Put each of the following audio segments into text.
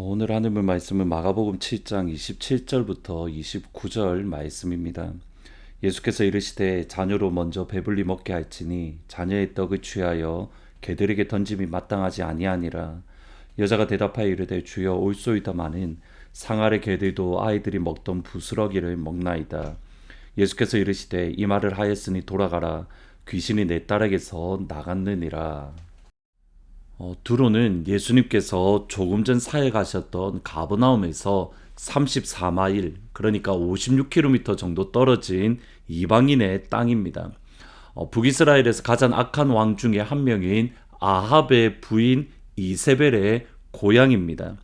오늘 하늘 말씀은 마가복음 7장 27절부터 29절 말씀입니다. 예수께서 이르시되 자녀로 먼저 배불리 먹게 할지니 자녀의 떡을 취하여 개들에게 던짐이 마땅하지 아니하니라. 여자가 대답하여 이르되 주여 올소이다마는 상 아래 개들도 아이들이 먹던 부스러기를 먹나이다. 예수께서 이르시되 이 말을 하였으니 돌아가라. 귀신이 내 딸에게서 나갔느니라. 두로는 예수님께서 조금 전 사역하셨던 가버나움에서 34마일, 그러니까 56km 정도 떨어진 이방인의 땅입니다. 북이스라엘에서 가장 악한 왕 중에 한 명인 아합의 부인 이세벨의 고향입니다.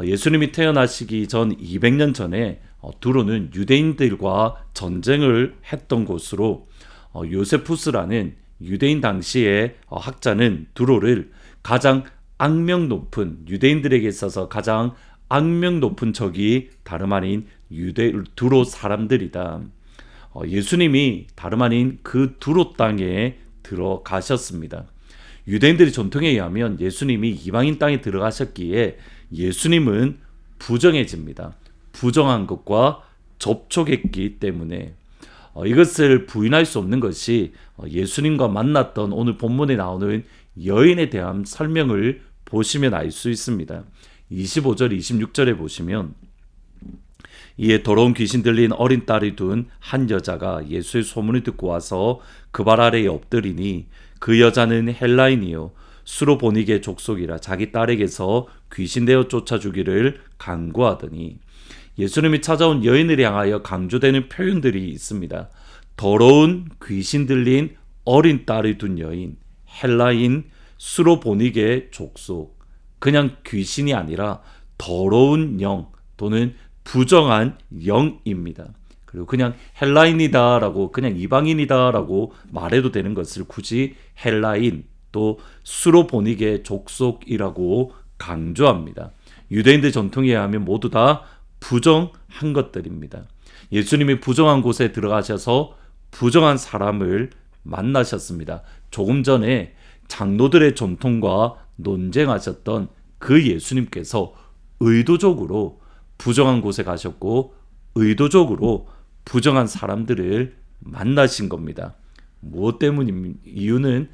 예수님이 태어나시기 전 200년 전에 두로는 유대인들과 전쟁을 했던 곳으로 요세푸스라는 유대인 당시의 학자는 두로를 가장 악명 높은, 유대인들에게 있어서 가장 악명 높은 적이 다름 아닌 두로 사람들이다. 예수님이 다름 아닌 그 두로 땅에 들어가셨습니다. 유대인들의 전통에 의하면 예수님이 이방인 땅에 들어가셨기에 예수님은 부정해집니다. 부정한 것과 접촉했기 때문에 이것을 부인할 수 없는 것이 예수님과 만났던 오늘 본문에 나오는 여인에 대한 설명을 보시면 알 수 있습니다. 25절 26절에 보시면 이에 더러운 귀신 들린 어린 딸이 둔 한 여자가 예수의 소문을 듣고 와서 그 발 아래에 엎드리니 그 여자는 헬라인이요 수로보니게 족속이라 자기 딸에게서 귀신되어 쫓아주기를 간구하더니, 예수님이 찾아온 여인을 향하여 강조되는 표현들이 있습니다. 더러운 귀신 들린 어린 딸을 둔 여인, 헬라인, 수로보니게 족속. 그냥 귀신이 아니라 더러운 영 또는 부정한 영입니다. 그리고 그냥 헬라인이다라고, 그냥 이방인이다라고 말해도 되는 것을 굳이 헬라인 또 수로보니게 족속이라고 강조합니다. 유대인들 전통에 의하면 모두 다 부정한 것들입니다. 예수님이 부정한 곳에 들어가셔서 부정한 사람을 만나셨습니다. 조금 전에 장로들의 전통과 논쟁하셨던 그 예수님께서 의도적으로 부정한 곳에 가셨고 의도적으로 부정한 사람들을 만나신 겁니다. 무엇 때문입니까? 이유는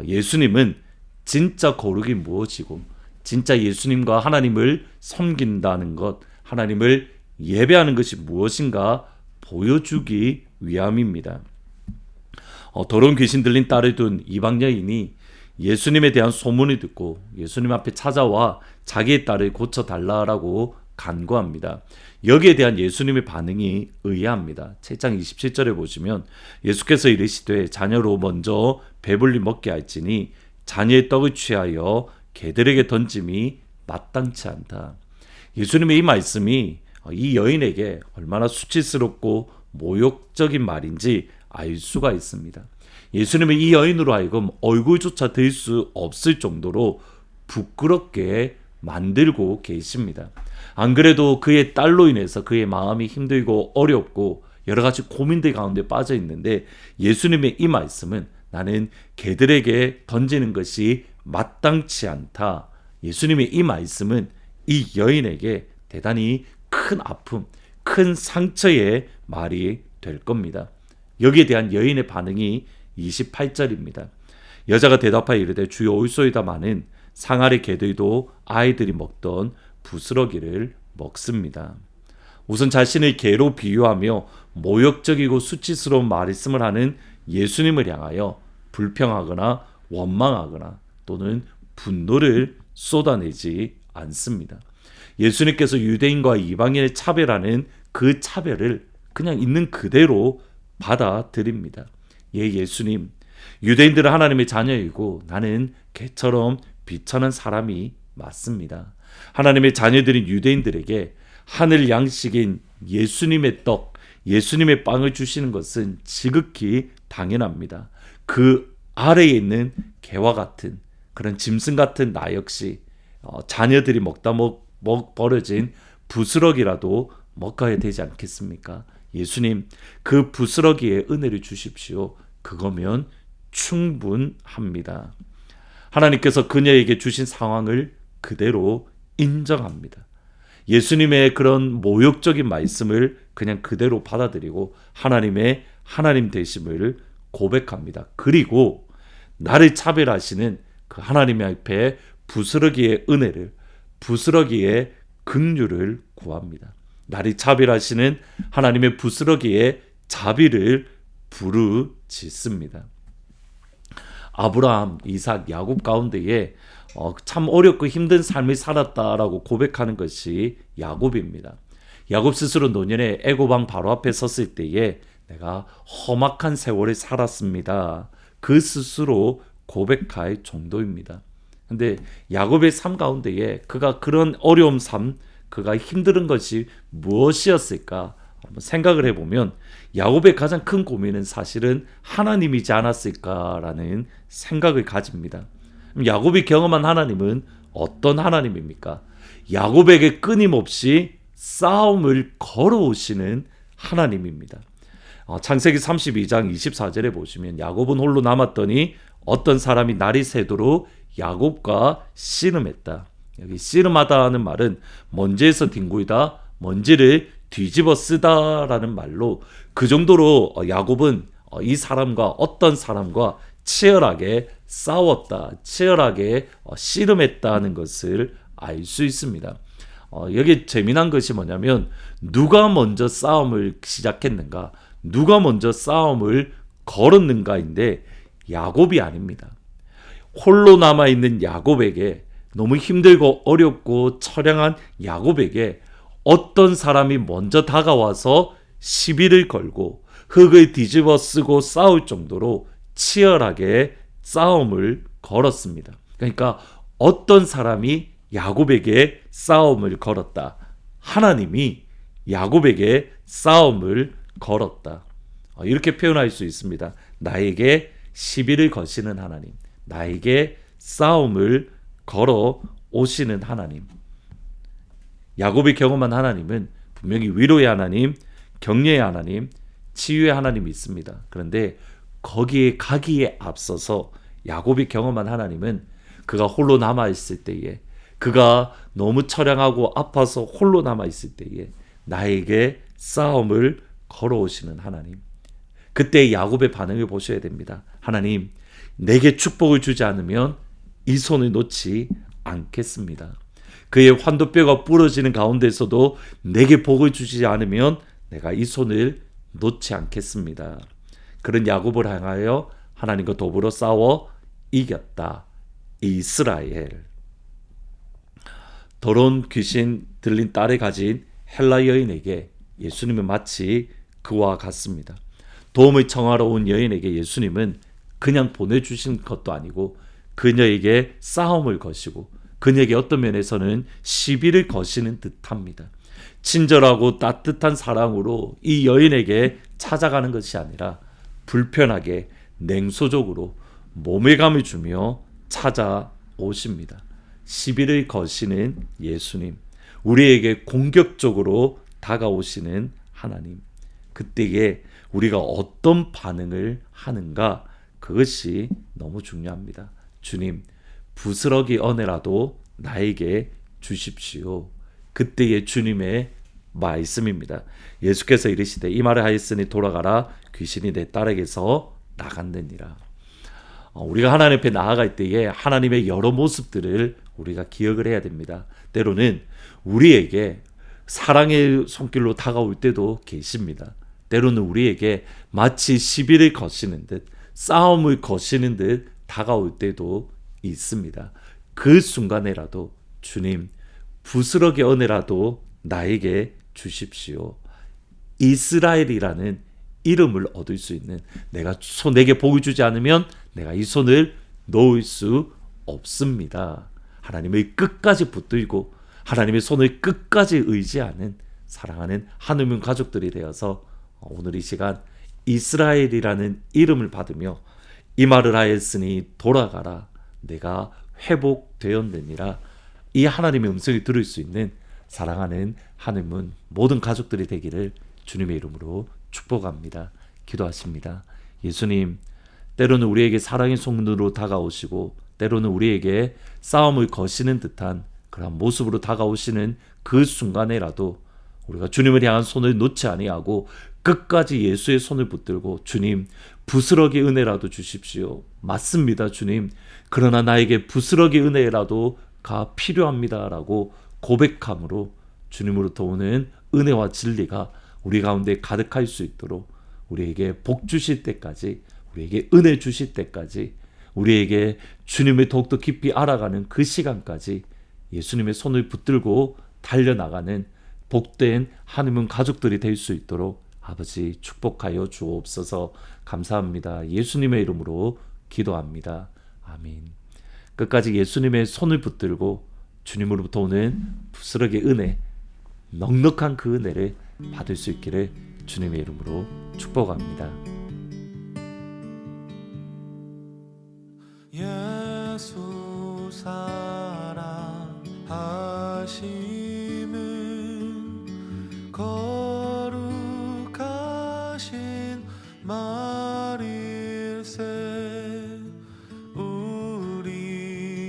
예수님은 진짜 거룩이 무엇이고 진짜 예수님과 하나님을 섬긴다는 것, 하나님을 예배하는 것이 무엇인가 보여주기 위함입니다. 더러운 귀신 들린 딸을 둔 이방 여인이 예수님에 대한 소문을 듣고 예수님 앞에 찾아와 자기의 딸을 고쳐달라고 간구합니다. 여기에 대한 예수님의 반응이 의아합니다. 7장 27절에 보시면 예수께서 이르시되 자녀로 먼저 배불리 먹게 할지니 자녀의 떡을 취하여 개들에게 던짐이 마땅치 않다. 예수님의 이 말씀이 이 여인에게 얼마나 수치스럽고 모욕적인 말인지 알 수가 있습니다. 예수님은 이 여인으로 하여금 얼굴조차 들 수 없을 정도로 부끄럽게 만들고 계십니다. 안 그래도 그의 딸로 인해서 그의 마음이 힘들고 어렵고 여러 가지 고민들 가운데 빠져 있는데 예수님의 이 말씀은 나는 개들에게 던지는 것이 마땅치 않다. 예수님의 이 말씀은 이 여인에게 대단히 큰 아픔, 큰 상처의 말이 될 겁니다. 여기에 대한 여인의 반응이 28절입니다. 여자가 대답하여 이르되 주여 올소이다마는 상 아래 개들도 아이들이 먹던 부스러기를 먹습니다. 우선 자신을 개로 비유하며 모욕적이고 수치스러운 말씀을 하는 예수님을 향하여 불평하거나 원망하거나 또는 분노를 쏟아내지 않습니다. 예수님께서 유대인과 이방인을 차별하는 그 차별을 그냥 있는 그대로 받아들입니다. 예수님, 유대인들은 하나님의 자녀이고 나는 개처럼 비천한 사람이 맞습니다. 하나님의 자녀들인 유대인들에게 하늘 양식인 예수님의 떡, 예수님의 빵을 주시는 것은 지극히 당연합니다. 그 아래에 있는 개와 같은 그런 짐승 같은 나 역시 자녀들이 먹다 버려진 부스러기라도 먹어야 되지 않겠습니까? 예수님, 그 부스러기에 은혜를 주십시오. 그거면 충분합니다. 하나님께서 그녀에게 주신 상황을 그대로 인정합니다. 예수님의 그런 모욕적인 말씀을 그냥 그대로 받아들이고 하나님의 하나님 되심을 고백합니다. 그리고 나를 차별하시는 그 하나님 앞에 부스러기의 은혜를, 부스러기의 긍휼을 구합니다. 나를 차별하시는 하나님의 부스러기의 자비를 부르짖습니다. 아브라함, 이삭, 야곱 가운데에 참 어렵고 힘든 삶을 살았다라고 고백하는 것이 야곱입니다. 야곱 스스로 노년에 애굽 왕 바로 앞에 섰을 때에 내가 험악한 세월을 살았습니다. 그 스스로 고백할 정도입니다. 근데 야곱의 삶 가운데에 그가 그런 어려움 삶, 그가 힘든 것이 무엇이었을까 한번 생각을 해보면 야곱의 가장 큰 고민은 사실은 하나님이지 않았을까라는 생각을 가집니다. 야곱이 경험한 하나님은 어떤 하나님입니까? 야곱에게 끊임없이 싸움을 걸어오시는 하나님입니다. 창세기 32장 24절에 보시면 야곱은 홀로 남았더니 어떤 사람이 날이 새도록 야곱과 씨름했다. 여기 씨름하다는 말은 먼지에서 뒹구이다, 먼지를 뒤집어 쓰다라는 말로 그 정도로 야곱은 이 사람과 어떤 사람과 치열하게 싸웠다, 치열하게 씨름했다는 것을 알 수 있습니다. 여기 재미난 것이 뭐냐면 누가 먼저 싸움을 시작했는가, 누가 먼저 싸움을 걸었는가인데 야곱이 아닙니다. 홀로 남아있는 야곱에게, 너무 힘들고 어렵고 처량한 야곱에게 어떤 사람이 먼저 다가와서 시비를 걸고 흙을 뒤집어 쓰고 싸울 정도로 치열하게 싸움을 걸었습니다. 그러니까 어떤 사람이 야곱에게 싸움을 걸었다. 하나님이 야곱에게 싸움을 걸었다. 이렇게 표현할 수 있습니다. 나에게 시비를 거시는 하나님, 나에게 싸움을 걸어 오시는 하나님. 야곱이 경험한 하나님은 분명히 위로의 하나님, 격려의 하나님, 치유의 하나님이 있습니다. 그런데 거기에 가기에 앞서서 야곱이 경험한 하나님은 그가 홀로 남아있을 때에, 그가 너무 처량하고 아파서 홀로 남아있을 때에 나에게 싸움을 걸어오시는 하나님. 그때 야곱의 반응을 보셔야 됩니다. 하나님, 내게 축복을 주지 않으면 이 손을 놓지 않겠습니다. 그의 환도뼈가 부러지는 가운데서도 내게 복을 주지 않으면 내가 이 손을 놓지 않겠습니다. 그런 야곱을 향하여 하나님과 더불어 싸워 이겼다. 이스라엘. 더러운 귀신 들린 딸을 가진 헬라 여인에게 예수님은 마치 그와 같습니다. 도움을 청하러 온 여인에게 예수님은 그냥 보내주신 것도 아니고 그녀에게 싸움을 거시고 그녀에게 어떤 면에서는 시비를 거시는 듯합니다. 친절하고 따뜻한 사랑으로 이 여인에게 찾아가는 것이 아니라 불편하게 냉소적으로 모멸감을 주며 찾아오십니다. 시비를 거시는 예수님, 우리에게 공격적으로 다가오시는 하나님. 그때에 우리가 어떤 반응을 하는가, 그것이 너무 중요합니다. 주님, 부스러기 은혜라도 나에게 주십시오. 그때의 주님의 말씀입니다. 예수께서 이르시되 이 말을 하였으니 돌아가라, 귀신이 내 딸에게서 나갔느니라. 우리가 하나님 앞에 나아갈 때에 하나님의 여러 모습들을 우리가 기억을 해야 됩니다. 때로는 우리에게 사랑의 손길로 다가올 때도 계십니다. 때로는 우리에게 마치 시비를 거시는 듯, 싸움을 거시는 듯 다가올 때도 있습니다. 그 순간에라도 주님, 부스러기 은혜라도 나에게 주십시오. 이스라엘이라는 이름을 얻을 수 있는, 내게 복을 주지 않으면 내가 이 손을 놓을 수 없습니다. 하나님의 끝까지 붙들고 하나님의 손을 끝까지 의지하는 사랑하는 하느님 가족들이 되어서 오늘 이 시간 이스라엘이라는 이름을 받으며 이 말을 하였으니 돌아가라, 내가 회복되었느니라, 이 하나님의 음성을 들을 수 있는 사랑하는 하느님 모든 가족들이 되기를 주님의 이름으로 축복합니다. 기도하십니다. 예수님, 때로는 우리에게 사랑의 손으로 다가오시고 때로는 우리에게 싸움을 거시는 듯한 그러한 모습으로 다가오시는 그 순간에라도 우리가 주님을 향한 손을 놓지 아니하고 끝까지 예수의 손을 붙들고 주님, 부스러기 은혜라도 주십시오. 맞습니다, 주님. 그러나 나에게 부스러기 은혜라도가 필요합니다라고 고백함으로 주님으로부터 오는 은혜와 진리가 우리 가운데 가득할 수 있도록 우리에게 복 주실 때까지, 우리에게 은혜 주실 때까지, 우리에게 주님을 더욱더 깊이 알아가는 그 시간까지 예수님의 손을 붙들고 달려나가는 복된 하나님 가족들이 될 수 있도록 아버지 축복하여 주옵소서. 감사합니다. 예수님의 이름으로 기도합니다. 아멘. 끝까지 예수님의 손을 붙들고 주님으로부터 오는 부스러기 은혜, 넉넉한 그 은혜를 받을 수 있기를 주님의 이름으로 축복합니다. 예수 사랑하심은 거룩하신 말일세.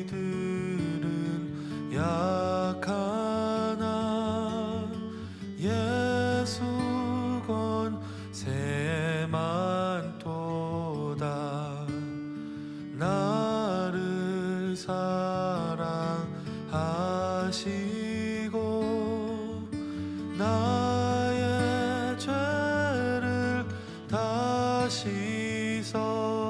우리들은 약하나 예수 권세만 도다. 나를 사랑하시고 나의 죄를 다 씻어